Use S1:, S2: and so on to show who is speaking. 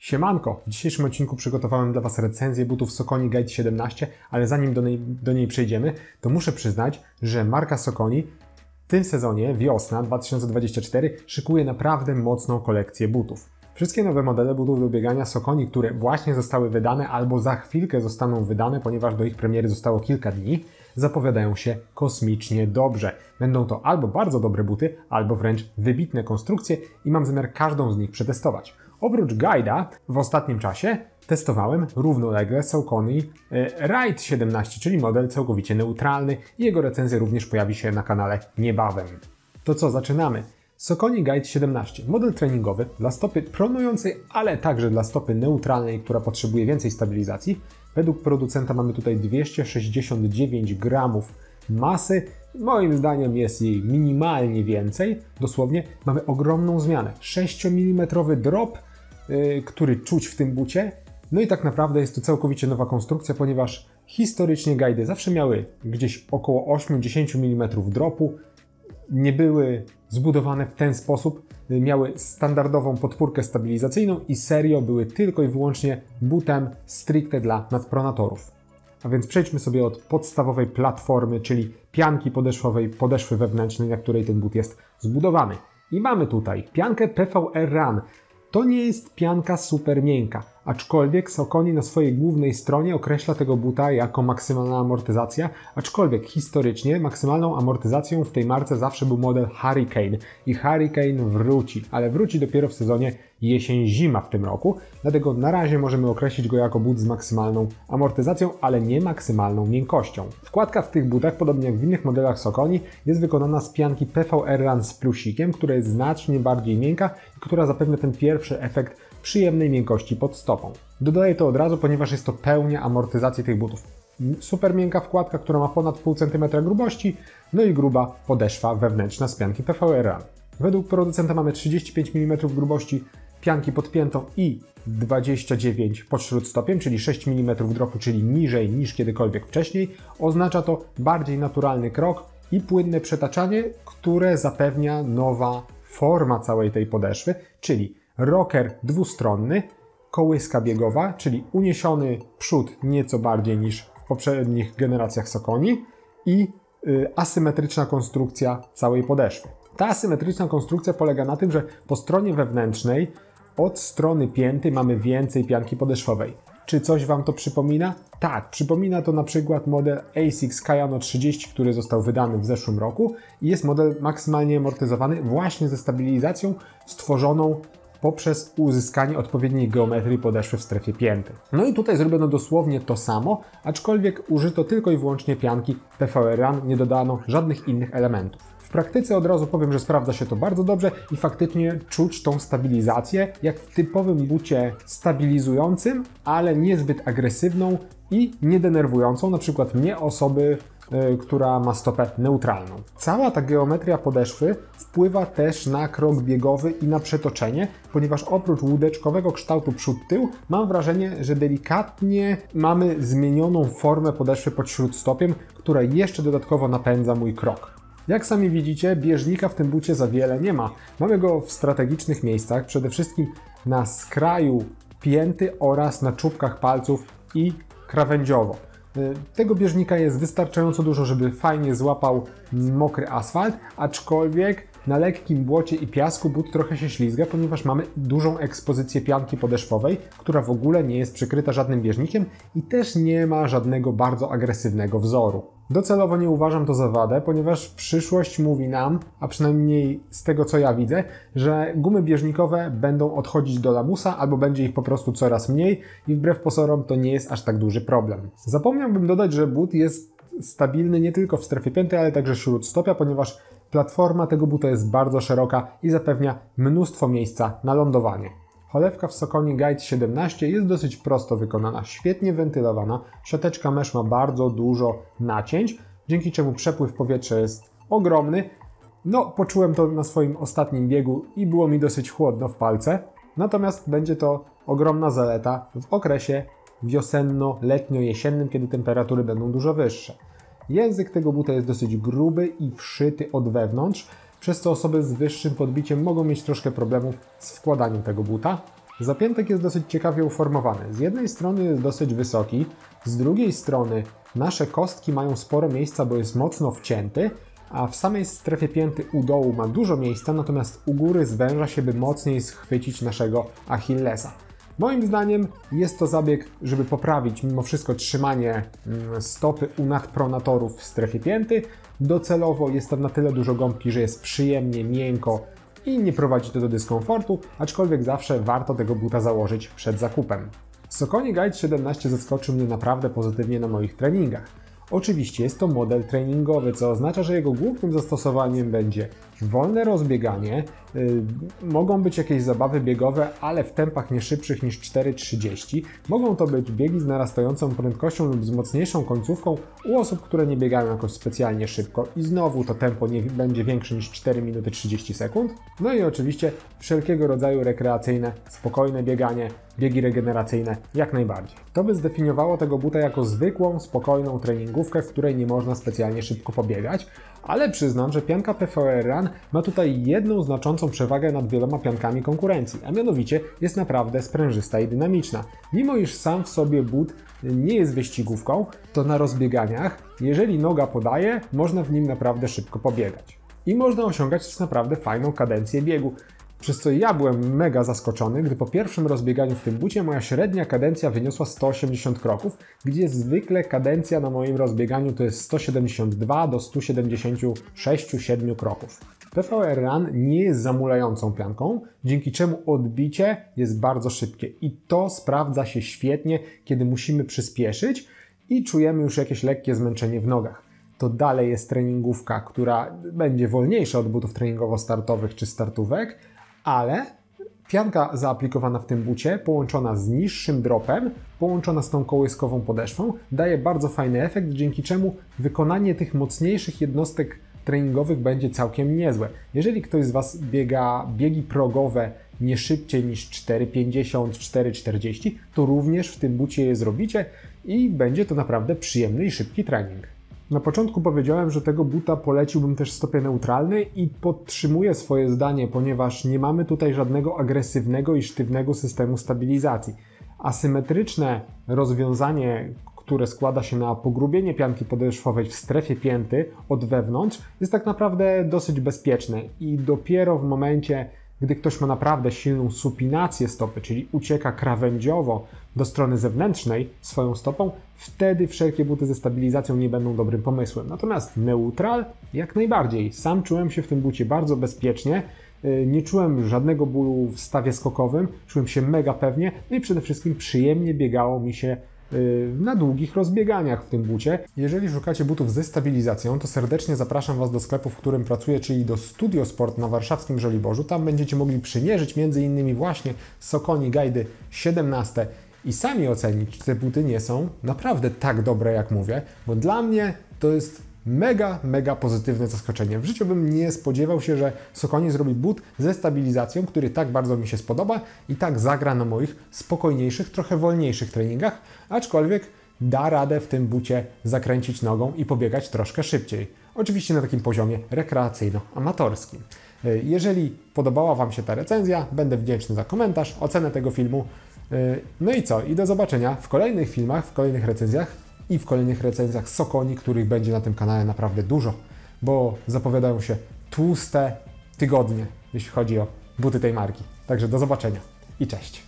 S1: Siemanko! W dzisiejszym odcinku przygotowałem dla Was recenzję butów Saucony Guide 17, ale zanim do niej przejdziemy, to muszę przyznać, że marka Saucony w tym sezonie, wiosna 2024, szykuje naprawdę mocną kolekcję butów. Wszystkie nowe modele butów do biegania Saucony, które właśnie zostały wydane albo za chwilkę zostaną wydane, ponieważ do ich premiery zostało kilka dni, zapowiadają się kosmicznie dobrze. Będą to albo bardzo dobre buty, albo wręcz wybitne konstrukcje i mam zamiar każdą z nich przetestować. Oprócz Guide'a w ostatnim czasie testowałem równolegle Saucony Ride 17, czyli model całkowicie neutralny i jego recenzja również pojawi się na kanale niebawem. To co, zaczynamy? Saucony Guide 17, model treningowy dla stopy pronującej, ale także dla stopy neutralnej, która potrzebuje więcej stabilizacji. Według producenta mamy tutaj 269 gramów masy. Moim zdaniem jest jej minimalnie więcej. Dosłownie mamy ogromną zmianę. 6 mm drop, który czuć w tym bucie. No i tak naprawdę jest to całkowicie nowa konstrukcja, ponieważ historycznie guide'y zawsze miały gdzieś około 8-10 mm dropu. Nie były zbudowane w ten sposób, miały standardową podpórkę stabilizacyjną i serio były tylko i wyłącznie butem stricte dla nadpronatorów. A więc przejdźmy sobie od podstawowej platformy, czyli pianki podeszwowej, podeszwy wewnętrznej, na której ten but jest zbudowany. I mamy tutaj piankę PVR Run. To nie jest pianka super miękka, aczkolwiek Saucony na swojej głównej stronie określa tego buta jako maksymalna amortyzacja, aczkolwiek historycznie maksymalną amortyzacją w tej marce zawsze był model Hurricane i Hurricane wróci, ale wróci dopiero w sezonie jesień-zima w tym roku, dlatego na razie możemy określić go jako but z maksymalną amortyzacją, ale nie maksymalną miękkością. Wkładka w tych butach, podobnie jak w innych modelach Saucony, jest wykonana z pianki PVR Run z plusikiem, która jest znacznie bardziej miękka i która zapewnia ten pierwszy efekt przyjemnej miękkości pod stopą. Dodaję to od razu, ponieważ jest to pełnia amortyzacji tych butów. Super miękka wkładka, która ma ponad pół centymetra grubości, no i gruba podeszwa wewnętrzna z pianki PVR Run. Według producenta mamy 35 mm grubości pianki pod piętą i 29 pod śródstopiem, czyli 6 mm dropu, czyli niżej niż kiedykolwiek wcześniej. Oznacza to bardziej naturalny krok i płynne przetaczanie, które zapewnia nowa forma całej tej podeszwy, czyli rocker dwustronny, kołyska biegowa, czyli uniesiony przód nieco bardziej niż w poprzednich generacjach Saucony i asymetryczna konstrukcja całej podeszwy. Ta asymetryczna konstrukcja polega na tym, że po stronie wewnętrznej od strony pięty mamy więcej pianki podeszwowej. Czy coś Wam to przypomina? Tak, przypomina to na przykład model ASICS Kayano 30, który został wydany w zeszłym roku i jest model maksymalnie amortyzowany właśnie ze stabilizacją stworzoną poprzez uzyskanie odpowiedniej geometrii podeszwy w strefie pięty. No i tutaj zrobiono dosłownie to samo, aczkolwiek użyto tylko i wyłącznie pianki PVR Run, nie dodano żadnych innych elementów. W praktyce od razu powiem, że sprawdza się to bardzo dobrze i faktycznie czuć tą stabilizację, jak w typowym bucie stabilizującym, ale niezbyt agresywną i niedenerwującą, na przykład mnie, osoby, która ma stopę neutralną. Cała ta geometria podeszwy wpływa też na krok biegowy i na przetoczenie, ponieważ oprócz łódeczkowego kształtu przód-tył mam wrażenie, że delikatnie mamy zmienioną formę podeszwy pod śródstopiem, która jeszcze dodatkowo napędza mój krok. Jak sami widzicie, bieżnika w tym bucie za wiele nie ma. Mamy go w strategicznych miejscach, przede wszystkim na skraju pięty oraz na czubkach palców i krawędziowo. Tego bieżnika jest wystarczająco dużo, żeby fajnie złapał mokry asfalt, aczkolwiek na lekkim błocie i piasku but trochę się ślizga, ponieważ mamy dużą ekspozycję pianki podeszwowej, która w ogóle nie jest przykryta żadnym bieżnikiem i też nie ma żadnego bardzo agresywnego wzoru. Docelowo nie uważam to za wadę, ponieważ przyszłość mówi nam, a przynajmniej z tego co ja widzę, że gumy bieżnikowe będą odchodzić do lamusa albo będzie ich po prostu coraz mniej i wbrew pozorom to nie jest aż tak duży problem. Zapomniałbym dodać, że but jest stabilny nie tylko w strefie pięty, ale także śródstopia, ponieważ platforma tego buta jest bardzo szeroka i zapewnia mnóstwo miejsca na lądowanie. Cholewka w Saucony Guide 17 jest dosyć prosto wykonana, świetnie wentylowana, siateczka mesh ma bardzo dużo nacięć, dzięki czemu przepływ powietrza jest ogromny. No, poczułem to na swoim ostatnim biegu i było mi dosyć chłodno w palce, natomiast będzie to ogromna zaleta w okresie wiosenno-letnio-jesiennym, kiedy temperatury będą dużo wyższe. Język tego buta jest dosyć gruby i wszyty od wewnątrz, przez co osoby z wyższym podbiciem mogą mieć troszkę problemów z wkładaniem tego buta. Zapiętek jest dosyć ciekawie uformowany. Z jednej strony jest dosyć wysoki, z drugiej strony nasze kostki mają sporo miejsca, bo jest mocno wcięty, a w samej strefie pięty u dołu ma dużo miejsca, natomiast u góry zwęża się, by mocniej schwycić naszego Achillesa. Moim zdaniem jest to zabieg, żeby poprawić mimo wszystko trzymanie stopy u nadpronatorów w strefie pięty. Docelowo jest tam na tyle dużo gąbki, że jest przyjemnie, miękko i nie prowadzi to do dyskomfortu, aczkolwiek zawsze warto tego buta założyć przed zakupem. Saucony Guide 17 zaskoczył mnie naprawdę pozytywnie na moich treningach. Oczywiście jest to model treningowy, co oznacza, że jego głównym zastosowaniem będzie wolne rozbieganie, mogą być jakieś zabawy biegowe, ale w tempach nie szybszych niż 4,30. Mogą to być biegi z narastającą prędkością lub z mocniejszą końcówką u osób, które nie biegają jakoś specjalnie szybko i znowu to tempo nie będzie większe niż 4 minuty 30 sekund. No i oczywiście wszelkiego rodzaju rekreacyjne, spokojne bieganie, biegi regeneracyjne jak najbardziej. To by zdefiniowało tego buta jako zwykłą, spokojną treningówkę, w której nie można specjalnie szybko pobiegać, ale przyznam, że pianka PVR Run ma tutaj jedną znaczącą przewagę nad wieloma piankami konkurencji, a mianowicie jest naprawdę sprężysta i dynamiczna. Mimo iż sam w sobie but nie jest wyścigówką, to na rozbieganiach, jeżeli noga podaje, można w nim naprawdę szybko pobiegać. I można osiągać też naprawdę fajną kadencję biegu. Przez co ja byłem mega zaskoczony, gdy po pierwszym rozbieganiu w tym bucie moja średnia kadencja wyniosła 180 kroków, gdzie zwykle kadencja na moim rozbieganiu to jest 172 do 176-7 kroków. PVR Run nie jest zamulającą pianką, dzięki czemu odbicie jest bardzo szybkie i to sprawdza się świetnie, kiedy musimy przyspieszyć i czujemy już jakieś lekkie zmęczenie w nogach. To dalej jest treningówka, która będzie wolniejsza od butów treningowo-startowych czy startówek, ale pianka zaaplikowana w tym bucie, połączona z niższym dropem, połączona z tą kołyskową podeszwą, daje bardzo fajny efekt, dzięki czemu wykonanie tych mocniejszych jednostek treningowych będzie całkiem niezłe. Jeżeli ktoś z Was biega biegi progowe nie szybciej niż 4,50, 4,40, to również w tym bucie je zrobicie i będzie to naprawdę przyjemny i szybki trening. Na początku powiedziałem, że tego buta poleciłbym też w stopie neutralnej i podtrzymuję swoje zdanie, ponieważ nie mamy tutaj żadnego agresywnego i sztywnego systemu stabilizacji. Asymetryczne rozwiązanie, które składa się na pogrubienie pianki podeszwowej w strefie pięty od wewnątrz, jest tak naprawdę dosyć bezpieczne i dopiero w momencie, gdy ktoś ma naprawdę silną supinację stopy, czyli ucieka krawędziowo do strony zewnętrznej swoją stopą, wtedy wszelkie buty ze stabilizacją nie będą dobrym pomysłem. Natomiast neutral jak najbardziej. Sam czułem się w tym bucie bardzo bezpiecznie, nie czułem żadnego bólu w stawie skokowym, czułem się mega pewnie, no i przede wszystkim przyjemnie biegało mi się na długich rozbieganiach w tym bucie. Jeżeli szukacie butów ze stabilizacją, to serdecznie zapraszam Was do sklepu, w którym pracuję, czyli do Studio Sport na warszawskim Żoliborzu. Tam będziecie mogli przymierzyć m.in. właśnie Saucony Guide 17 i sami ocenić, czy te buty nie są naprawdę tak dobre, jak mówię, bo dla mnie to jest mega pozytywne zaskoczenie. W życiu bym nie spodziewał się, że Saucony zrobi but ze stabilizacją, który tak bardzo mi się spodoba i tak zagra na moich spokojniejszych, trochę wolniejszych treningach, aczkolwiek da radę w tym bucie zakręcić nogą i pobiegać troszkę szybciej. Oczywiście na takim poziomie rekreacyjno-amatorskim. Jeżeli podobała Wam się ta recenzja, będę wdzięczny za komentarz, ocenę tego filmu. No i co? I do zobaczenia w kolejnych filmach, w kolejnych recenzjach i w kolejnych recenzjach Saucony, których będzie na tym kanale naprawdę dużo, bo zapowiadają się tłuste tygodnie, jeśli chodzi o buty tej marki. Także do zobaczenia i cześć!